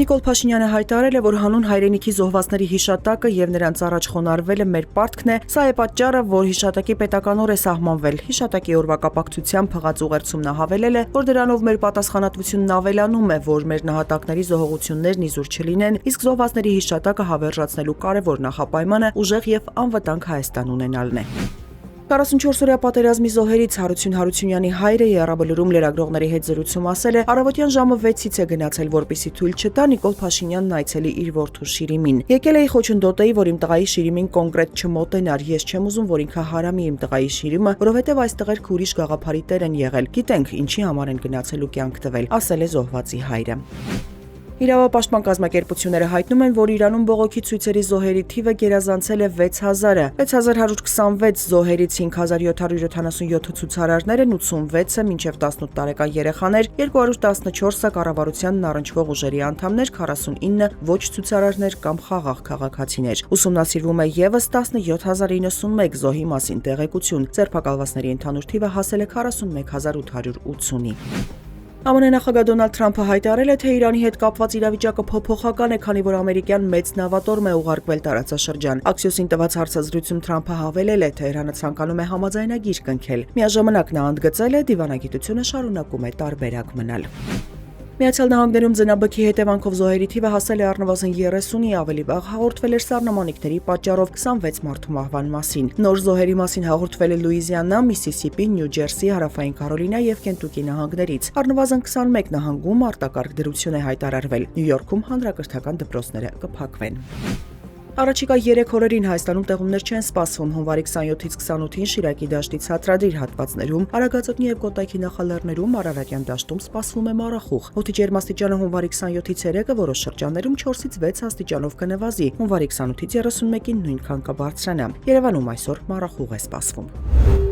Նիկոլ Փաշինյանը հայտարարել է, որ հանուն հայրենիքի զոհվածների հիշատակը եւ նրանց առաջ խոնարհվելը մեր պարտքն է, սա է պատճառը, որ հիշատակի պետական օր է սահմանվել։ Հիշատակի օրվա կապակցությամբ փղած ուղերձումն հավելել է, որ դրանով մեր պատասխանատվությունն ավելանում է, որ մեր նահատակների զոհողություններն իզուր չլինեն, իսկ զոհվածների հիշատակը հավերժացնելու կարևոր նախապայմանը ուժեղ եւ անվտանգ Հայաստան ունենալն է։ 44-օրյա պատերազմի զոհերից Հարություն Հարությունյանի հայրը Եռաբլուրում լրագրողների հետ զրույցում ասել է, առավոտյան ժամը 6-ից է գնացել, որպեսզի թույլ չտա Նիկոլ Փաշինյանն այցելի իր որդու Շիրիմին։ Եկել էի խոչընդոտեի, որ իմ տղայի Շիրիմին կոնկրետ չմոտենար, ես չեմ ուզում, որ ինքը հարամի իմ տղայի Շիրիմը, որովհետև այստեղ ուրիշ գաղափարի տեր են եղել։ Գիտենք ինչի համար են գնացել ու կյանք տվել, ասել է զոհվածի հայրը։ Իրավապաշտպան կազմակերպությունները հայտնում են, որ Իրանում բողոքի ցույցերի զոհերի թիվը գերազանցել է 6000-ը։ 6126 զոհերից 5777 ցուցարարներ են, 86-ը մինչև 18 տարեկան երեխաներ, 214-ը կառավարությանն առնչվող ուժերի անդամներ, 49-ը ոչ ցուցարարներ կամ խաղաղ քաղաքացիներ։ Ուսումնասիրվում է ևս 17091 զոհի մասին տեղեկություն։ Ձերբակալվածների ընդհանուր թիվը հասել է 41880-ի։ ԱՄՆ նախագահ Դոնալդ Թրամփը հայտարարել է, թե Իրանի հետ կապված իրավիճակը փոփոխական է, քանի որ ամերիկյան մեծ նավատորմ է ուղարկվել տարածաշրջան։ Axios-ին տված հարցազրույցում Թրամփը հավելել է, թե Իրանը ցանկանում է համաձայնագիր կնքել։ Միաժամանակ նա ընդգծել է, դիվանագիտությունը շարունակում է տարբերակ մնալ։ Միացյալ Նահանգներում ձնաբքի հետևանքով զոհերի թիվը հասել է առնվազն 30-ի, ավելի վաղ հաղորդվել էր սառնամանիքների պատճառով 26 մարդու մահվան մասին։ Նոր զոհերի մասին հաղորդվել է Լուիզիանա, Միսիսիպի, Նյու Ջերսի, Հարավային Կարոլինա եւ Կենտուկի նահանգներից։ Առնվազն 21 նահանգում արտակարգ դրություն է հայտարարվել։ Նյու Յորքում հանրակրթական դպրոցները կփակվեն։ Առաջիկա 3 օրերին Հայաստանում տեղումներ չեն սպասվում։ Հունվարի 27-ից 28-ին Շիրակի դաշտից Հադրադիր հատվածներում, Արագածոտնի եւ Կոտայքի նախալեռներում, Արարատյան դաշտում սպասվում է մառախուղ։ Օդի ջերմաստիճանը հունվարի 27-ից 3-ը որոշ շրջաններում 4-ից 6 աստիճանով կնվազի։ Հունվարի 28-ից 31-ին նույնքան կբարձրանա։ Երևանում այսօր մառախուղ է սպասվում։